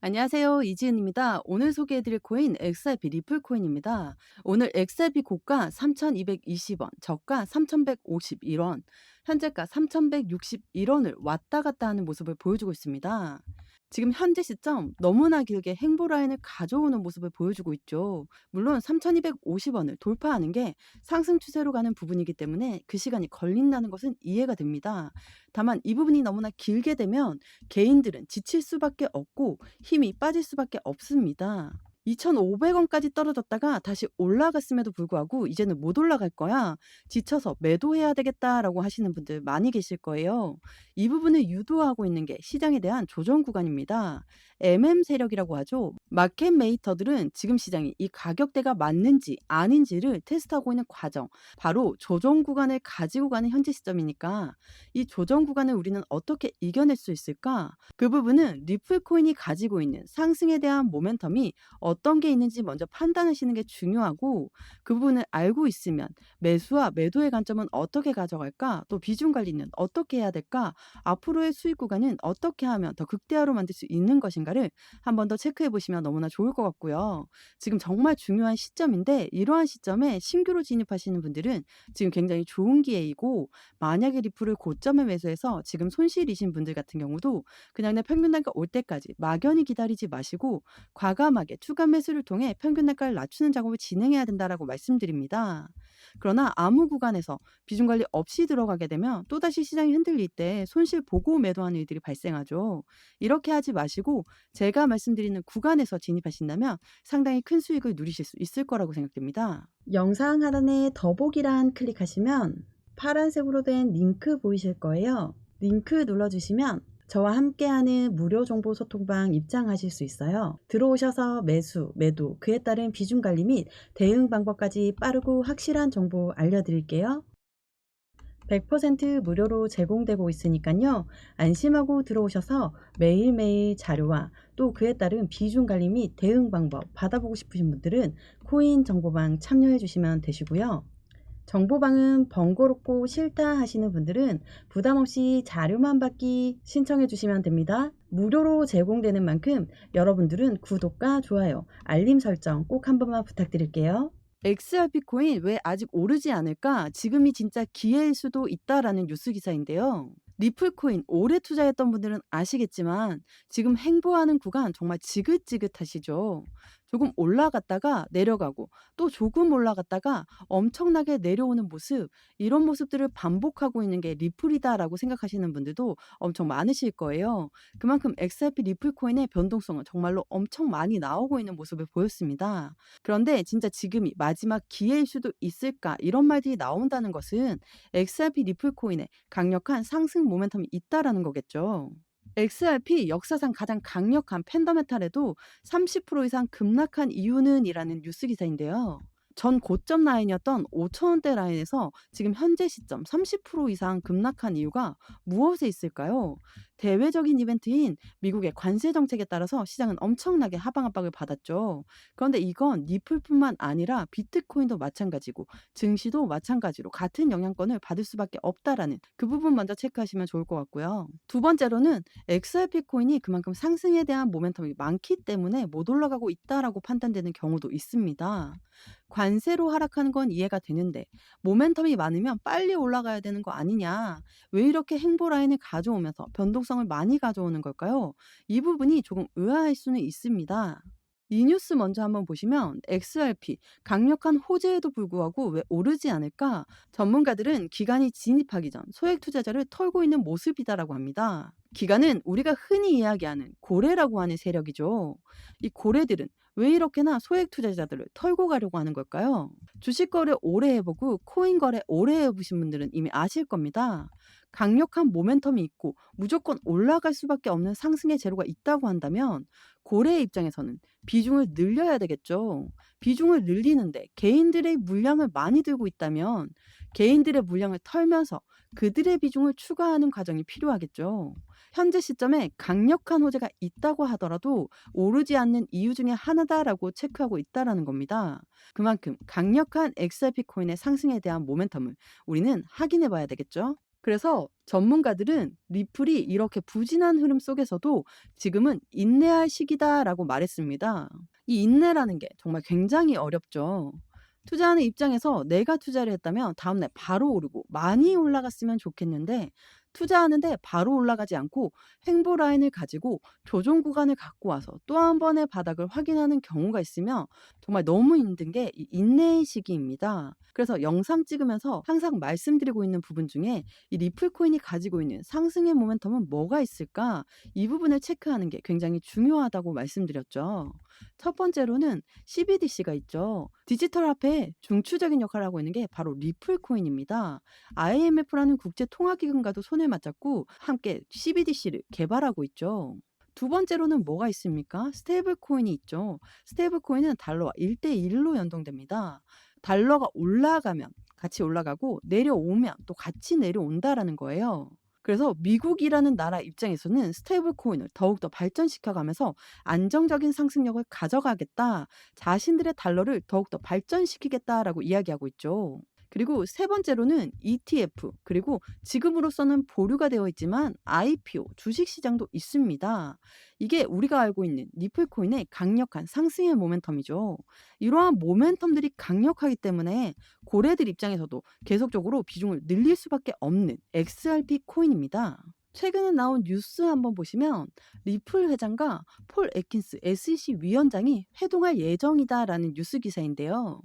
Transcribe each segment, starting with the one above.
안녕하세요. 이지은입니다. 오늘 소개해드릴 코인 XRP 리플 코인입니다. 오늘 XRP 고가 3,220원, 저가 3,151원, 현재가 3,161원을 왔다 갔다 하는 모습을 보여주고 있습니다. 지금 현재 시점 너무나 길게 행보 라인을 가져오는 모습을 보여주고 있죠. 물론 3,250원을 돌파하는 게 상승 추세로 가는 부분이기 때문에 그 시간이 걸린다는 것은 이해가 됩니다. 다만 이 부분이 너무나 길게 되면 개인들은 지칠 수밖에 없고 힘이 빠질 수밖에 없습니다. 2,500원까지 떨어졌다가 다시 올라갔음에도 불구하고 이제는 못 올라갈 거야. 지쳐서 매도해야 되겠다라고 하시는 분들 많이 계실 거예요. 이 부분을 유도하고 있는 게 시장에 대한 조정 구간입니다. 세력이라고 하죠. 마켓 메이터들은 지금 시장이 이 가격대가 맞는지 아닌지를 테스트하고 있는 과정, 바로 조정 구간을 가지고 가는 현재 시점이니까 이 조정 구간을 우리는 어떻게 이겨낼 수 있을까? 그 부분은 리플 코인이 가지고 있는 상승에 대한 모멘텀이 어떤 게 있는지 먼저 판단하시는 게 중요하고, 그 부분을 알고 있으면 매수와 매도의 관점은 어떻게 가져갈까? 또 비중 관리는 어떻게 해야 될까? 앞으로의 수익 구간은 어떻게 하면 더 극대화로 만들 수 있는 것인가를 한 번 더 체크해 보시면 너무나 좋을 것 같고요. 지금 정말 중요한 시점인데 이러한 시점에 신규로 진입하시는 분들은 지금 굉장히 좋은 기회이고, 만약에 리플을 고점에 매수해서 지금 손실이신 분들 같은 경우도 그냥 내 평균 단가 올 때까지 막연히 기다리지 마시고 과감하게 추가 매수를 통해 평균 단가를 낮추는 작업을 진행해야 된다라고 말씀드립니다. 그러나 아무 구간에서 비중 관리 없이 들어가게 되면 또다시 시장이 흔들릴 때 손실 보고 매도하는 일들이 발생하죠. 이렇게 하지 마시고 제가 말씀드리는 구간에서 진입하신다면 상당히 큰 수익을 누리실 수 있을 거라고 생각됩니다. 영상 하단에 더보기란 클릭하시면 파란색으로 된 링크 보이실 거예요. 링크 눌러주시면 저와 함께하는 무료 정보 소통방 입장하실 수 있어요. 들어오셔서 매수, 매도, 그에 따른 비중 관리 및 대응 방법까지 빠르고 확실한 정보 알려드릴게요. 100% 무료로 제공되고 있으니까요. 안심하고 들어오셔서 매일매일 자료와 또 그에 따른 비중 관리 및 대응 방법 받아보고 싶으신 분들은 코인 정보방 참여해 주시면 되시고요. 정보방은 번거롭고 싫다 하시는 분들은 부담 없이 자료만 받기 신청해 주시면 됩니다. 무료로 제공되는 만큼 여러분들은 구독과 좋아요, 알림 설정 꼭 한 번만 부탁드릴게요. XRP 코인 왜 아직 오르지 않을까? 지금이 진짜 기회일 수도 있다라는 뉴스 기사인데요. 리플 코인 오래 투자했던 분들은 아시겠지만 지금 행보하는 구간 정말 지긋지긋하시죠. 조금 올라갔다가 내려가고 또 조금 올라갔다가 엄청나게 내려오는 모습, 이런 모습들을 반복하고 있는 게 리플이다라고 생각하시는 분들도 엄청 많으실 거예요. 그만큼 XRP 리플 코인의 변동성은 정말로 엄청 많이 나오고 있는 모습을 보였습니다. 그런데 진짜 지금이 마지막 기회일 수도 있을까? 이런 말들이 나온다는 것은 XRP 리플 코인에 강력한 상승 모멘텀이 있다라는 거겠죠. XRP 역사상 가장 강력한 팬더메탈에도 30% 이상 급락한 이유는 이라는 뉴스 기사인데요. 전 고점 라인이었던 5,000원대 라인에서 지금 현재 시점 30% 이상 급락한 이유가 무엇에 있을까요? 대외적인 이벤트인 미국의 관세 정책에 따라서 시장은 엄청나게 하방 압박을 받았죠. 그런데 이건 리플뿐만 아니라 비트코인도 마찬가지고 증시도 마찬가지로 같은 영향권을 받을 수밖에 없다라는 그 부분 먼저 체크하시면 좋을 것 같고요. 두 번째로는 XRP 코인이 그만큼 상승에 대한 모멘텀이 많기 때문에 못 올라가고 있다라고 판단되는 경우도 있습니다. 관세로 하락하는 건 이해가 되는데 모멘텀이 많으면 빨리 올라가야 되는 거 아니냐? 왜 이렇게 행보 라인을 가져오면서 변동성을 많이 가져오는 걸까요? 이 부분이 조금 의아할 수는 있습니다. 이 뉴스 먼저 한번 보시면 XRP 강력한 호재에도 불구하고 왜 오르지 않을까? 전문가들은 기관이 진입하기 전 소액 투자자를 털고 있는 모습이다라고 합니다. 기관은 우리가 흔히 이야기하는 고래라고 하는 세력이죠. 이 고래들은 왜 이렇게나 소액 투자자들을 털고 가려고 하는 걸까요? 주식 거래 오래 해보고 코인 거래 오래 해보신 분들은 이미 아실 겁니다. 강력한 모멘텀이 있고 무조건 올라갈 수밖에 없는 상승의 재료가 있다고 한다면 고래의 입장에서는 비중을 늘려야 되겠죠. 비중을 늘리는데 개인들의 물량을 많이 들고 있다면 개인들의 물량을 털면서 그들의 비중을 추가하는 과정이 필요하겠죠. 현재 시점에 강력한 호재가 있다고 하더라도 오르지 않는 이유 중에 하나다라고 체크하고 있다라는 겁니다. 그만큼 강력한 XRP 코인의 상승에 대한 모멘텀을 우리는 확인해 봐야 되겠죠. 그래서 전문가들은 리플이 이렇게 부진한 흐름 속에서도 지금은 인내할 시기다라고 말했습니다. 이 인내라는 게 정말 굉장히 어렵죠. 투자하는 입장에서 내가 투자를 했다면 다음날 바로 오르고 많이 올라갔으면 좋겠는데 투자하는데 바로 올라가지 않고 횡보 라인을 가지고 조정 구간을 갖고 와서 또 한 번의 바닥을 확인하는 경우가 있으면 정말 너무 힘든 게 이 인내의 시기입니다. 그래서 영상 찍으면서 항상 말씀드리고 있는 부분 중에 이 리플 코인이 가지고 있는 상승의 모멘텀은 뭐가 있을까? 이 부분을 체크하는 게 굉장히 중요하다고 말씀드렸죠. 첫 번째로는 CBDC가 있죠. 디지털 화폐의 중추적인 역할을 하고 있는 게 바로 리플 코인입니다. IMF라는 국제 통화기금과도 손을 맞잡고 함께 CBDC를 개발하고 있죠. 두 번째로는 뭐가 있습니까? 스테이블 코인이 있죠. 스테이블 코인은 달러와 1대1로 연동됩니다. 달러가 올라가면 같이 올라가고 내려오면 또 같이 내려온다라는 거예요. 그래서 미국이라는 나라 입장에서는 스테이블 코인을 더욱더 발전시켜 가면서 안정적인 상승력을 가져가겠다. 자신들의 달러를 더욱더 발전시키겠다라고 이야기하고 있죠. 그리고 세 번째로는 ETF, 그리고 지금으로서는 보류가 되어 있지만 IPO, 주식 시장도 있습니다. 이게 우리가 알고 있는 리플 코인의 강력한 상승의 모멘텀이죠. 이러한 모멘텀들이 강력하기 때문에 고래들 입장에서도 계속적으로 비중을 늘릴 수밖에 없는 XRP 코인입니다. 최근에 나온 뉴스 한번 보시면 리플 회장과 폴 애킨스 SEC 위원장이 회동할 예정이다라는 뉴스 기사인데요.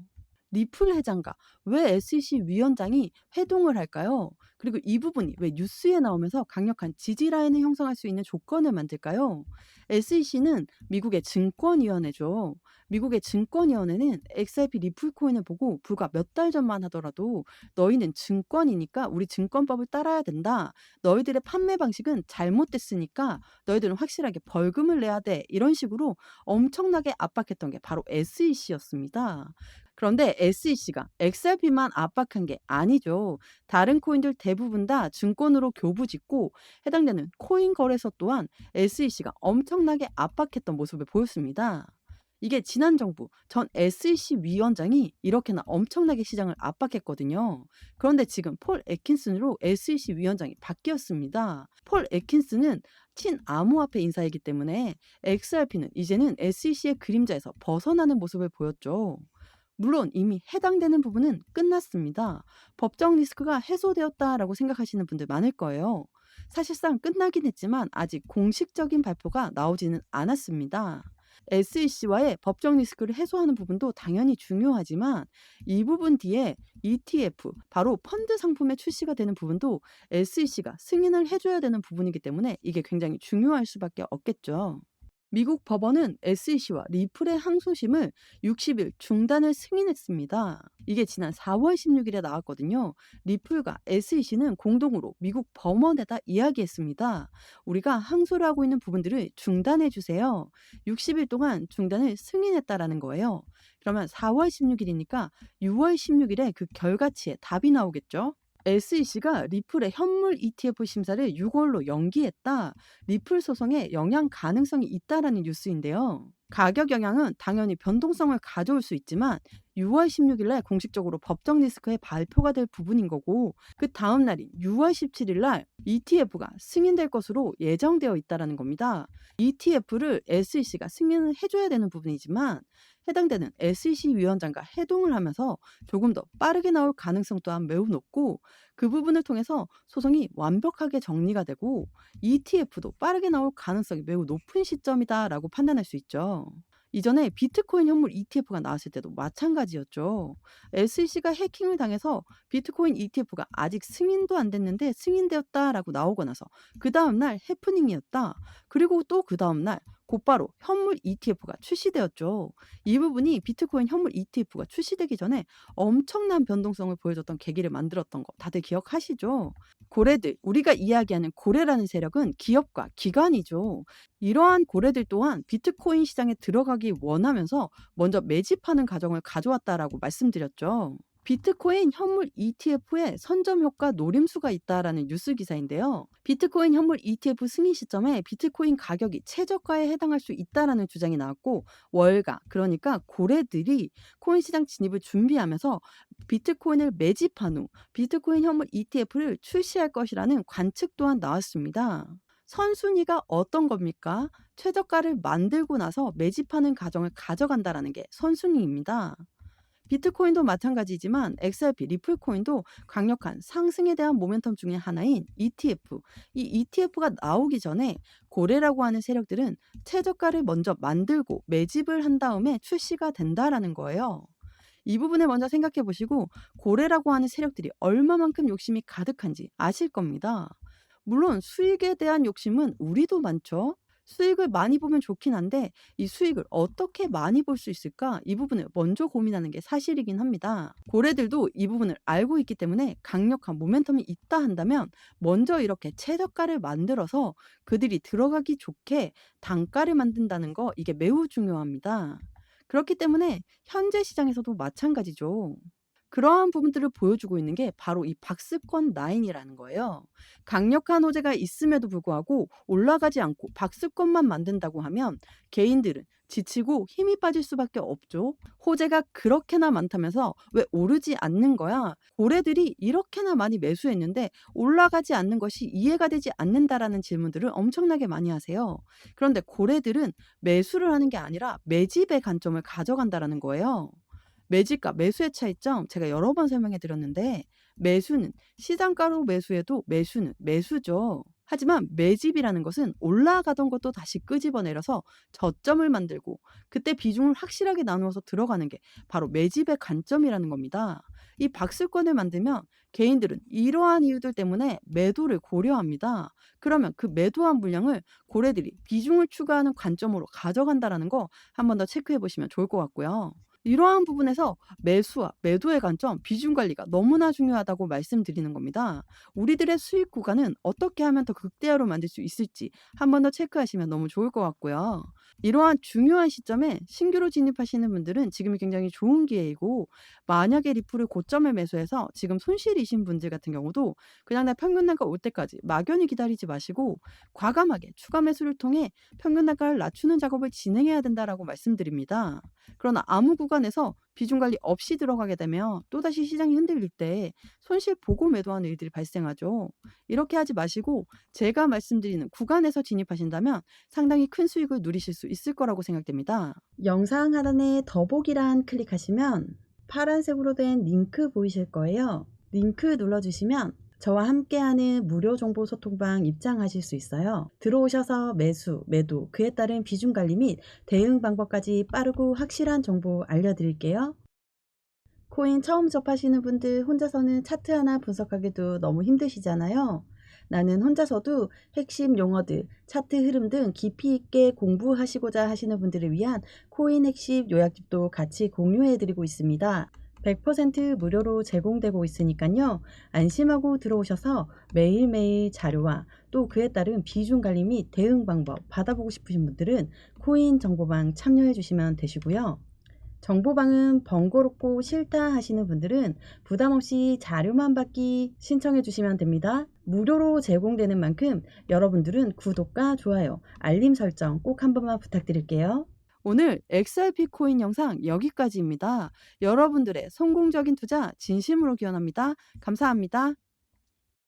리플 회장과 왜 SEC 위원장이 회동을 할까요? 그리고 이 부분이 왜 뉴스에 나오면서 강력한 지지 라인을 형성할 수 있는 조건을 만들까요? SEC는 미국의 증권위원회죠. 미국의 증권위원회는 XRP 리플 코인을 보고 불과 몇 달 전만 하더라도 너희는 증권이니까 우리 증권법을 따라야 된다. 너희들의 판매 방식은 잘못됐으니까 너희들은 확실하게 벌금을 내야 돼. 이런 식으로 엄청나게 압박했던 게 바로 SEC였습니다. 그런데 SEC가 XRP만 압박한 게 아니죠. 다른 코인들 대부분 다 증권으로 교부짓고 해당되는 코인 거래소 또한 SEC가 엄청나게 압박했던 모습을 보였습니다. 이게 지난 정부 전 SEC 위원장이 이렇게나 엄청나게 시장을 압박했거든요. 그런데 지금 폴 애킨슨으로 SEC 위원장이 바뀌었습니다. 폴 애킨슨은 친암호화폐 인사이기 때문에 XRP는 이제는 SEC의 그림자에서 벗어나는 모습을 보였죠. 물론 이미 해당되는 부분은 끝났습니다. 법적 리스크가 해소되었다라고 생각하시는 분들 많을 거예요. 사실상 끝나긴 했지만 아직 공식적인 발표가 나오지는 않았습니다. SEC와의 법적 리스크를 해소하는 부분도 당연히 중요하지만 이 부분 뒤에 ETF, 바로 펀드 상품의 출시가 되는 부분도 SEC가 승인을 해줘야 되는 부분이기 때문에 이게 굉장히 중요할 수밖에 없겠죠. 미국 법원은 SEC와 리플의 항소심을 60일 중단을 승인했습니다. 이게 지난 4월 16일에 나왔거든요. 리플과 SEC는 공동으로 미국 법원에다 이야기했습니다. 우리가 항소를 하고 있는 부분들을 중단해 주세요. 60일 동안 중단을 승인했다라는 거예요. 그러면 4월 16일이니까 6월 16일에 그 결과치에 답이 나오겠죠? SEC가 리플의 현물 ETF 심사를 6월로 연기했다. 리플 소송에 영향 가능성이 있다라는 뉴스인데요. 가격 영향은 당연히 변동성을 가져올 수 있지만 6월 16일 날 공식적으로 법적 리스크의 발표가 될 부분인 거고 그 다음 날인 6월 17일 날 ETF가 승인될 것으로 예정되어 있다라는 겁니다. ETF를 SEC가 승인을 해줘야 되는 부분이지만 해당되는 SEC 위원장과 회동을 하면서 조금 더 빠르게 나올 가능성 또한 매우 높고 그 부분을 통해서 소송이 완벽하게 정리가 되고 ETF도 빠르게 나올 가능성이 매우 높은 시점이다라고 판단할 수 있죠. 이전에 비트코인 현물 ETF가 나왔을 때도 마찬가지였죠. SEC가 해킹을 당해서 비트코인 ETF가 아직 승인도 안 됐는데 승인되었다라고 나오고 나서 그 다음날 해프닝이었다. 그리고 또 그 다음날 곧바로 현물 ETF가 출시되었죠. 이 부분이 비트코인 현물 ETF가 출시되기 전에 엄청난 변동성을 보여줬던 계기를 만들었던 거 다들 기억하시죠? 고래들, 우리가 이야기하는 고래라는 세력은 기업과 기관이죠. 이러한 고래들 또한 비트코인 시장에 들어가기 원하면서 먼저 매집하는 과정을 가져왔다라고 말씀드렸죠. 비트코인 현물 ETF에 선점 효과 노림수가 있다라는 뉴스 기사인데요. 비트코인 현물 ETF 승인 시점에 비트코인 가격이 최저가에 해당할 수 있다라는 주장이 나왔고, 월가, 그러니까 고래들이 코인 시장 진입을 준비하면서 비트코인을 매집한 후 비트코인 현물 ETF를 출시할 것이라는 관측 또한 나왔습니다. 선순위가 어떤 겁니까? 최저가를 만들고 나서 매집하는 과정을 가져간다라는 게 선순위입니다. 비트코인도 마찬가지지만 XRP, 리플코인도 강력한 상승에 대한 모멘텀 중에 하나인 ETF. 이 ETF가 나오기 전에 고래라고 하는 세력들은 최저가를 먼저 만들고 매집을 한 다음에 출시가 된다라는 거예요. 이 부분을 먼저 생각해 보시고 고래라고 하는 세력들이 얼마만큼 욕심이 가득한지 아실 겁니다. 물론 수익에 대한 욕심은 우리도 많죠. 수익을 많이 보면 좋긴 한데 이 수익을 어떻게 많이 볼 수 있을까? 이 부분을 먼저 고민하는 게 사실이긴 합니다. 고래들도 이 부분을 알고 있기 때문에 강력한 모멘텀이 있다 한다면 먼저 이렇게 최저가를 만들어서 그들이 들어가기 좋게 단가를 만든다는 거, 이게 매우 중요합니다. 그렇기 때문에 현재 시장에서도 마찬가지죠. 그러한 부분들을 보여주고 있는 게 바로 이 박스권 라인이라는 거예요. 강력한 호재가 있음에도 불구하고 올라가지 않고 박스권만 만든다고 하면 개인들은 지치고 힘이 빠질 수밖에 없죠. 호재가 그렇게나 많다면서 왜 오르지 않는 거야? 고래들이 이렇게나 많이 매수했는데 올라가지 않는 것이 이해가 되지 않는다라는 질문들을 엄청나게 많이 하세요. 그런데 고래들은 매수를 하는 게 아니라 매집의 관점을 가져간다라는 거예요. 매집과 매수의 차이점 제가 여러 번 설명해 드렸는데, 매수는 시장가로 매수해도 매수는 매수죠. 하지만 매집이라는 것은 올라가던 것도 다시 끄집어내려서 저점을 만들고 그때 비중을 확실하게 나누어서 들어가는 게 바로 매집의 관점이라는 겁니다. 이 박스권을 만들면 개인들은 이러한 이유들 때문에 매도를 고려합니다. 그러면 그 매도한 물량을 고래들이 비중을 추가하는 관점으로 가져간다라는 거 한 번 더 체크해 보시면 좋을 것 같고요. 이러한 부분에서 매수와 매도의 관점, 비중 관리가 너무나 중요하다고 말씀드리는 겁니다. 우리들의 수익 구간은 어떻게 하면 더 극대화로 만들 수 있을지 한 번 더 체크하시면 너무 좋을 것 같고요. 이러한 중요한 시점에 신규로 진입하시는 분들은 지금이 굉장히 좋은 기회이고, 만약에 리플을 고점에 매수해서 지금 손실이신 분들 같은 경우도 그냥 나 평균 단가 올 때까지 막연히 기다리지 마시고 과감하게 추가 매수를 통해 평균 단가를 낮추는 작업을 진행해야 된다라고 말씀드립니다. 그러나 아무 구간에서 비중 관리 없이 들어가게 되면 또다시 시장이 흔들릴 때 손실 보고 매도하는 일들이 발생하죠. 이렇게 하지 마시고 제가 말씀드리는 구간에서 진입하신다면 상당히 큰 수익을 누리실 수 있을 거라고 생각됩니다. 영상 하단에 더보기란 클릭하시면 파란색으로 된 링크 보이실 거예요. 링크 눌러주시면 저와 함께하는 무료 정보 소통방 입장하실 수 있어요. 들어오셔서 매수, 매도, 그에 따른 비중 관리 및 대응 방법까지 빠르고 확실한 정보 알려드릴게요. 코인 처음 접하시는 분들 혼자서는 차트 하나 분석하기도 너무 힘드시잖아요. 나는 혼자서도 핵심 용어들, 차트 흐름 등 깊이 있게 공부하시고자 하시는 분들을 위한 코인 핵심 요약집도 같이 공유해드리고 있습니다. 100% 무료로 제공되고 있으니까요. 안심하고 들어오셔서 매일매일 자료와 또 그에 따른 비중 관리 및 대응 방법 받아보고 싶으신 분들은 코인 정보방 참여해 주시면 되시고요. 정보방은 번거롭고 싫다 하시는 분들은 부담없이 자료만 받기 신청해 주시면 됩니다. 무료로 제공되는 만큼 여러분들은 구독과 좋아요, 알림 설정 꼭 한 번만 부탁드릴게요. 오늘 XRP 코인 영상 여기까지입니다. 여러분들의 성공적인 투자 진심으로 기원합니다. 감사합니다.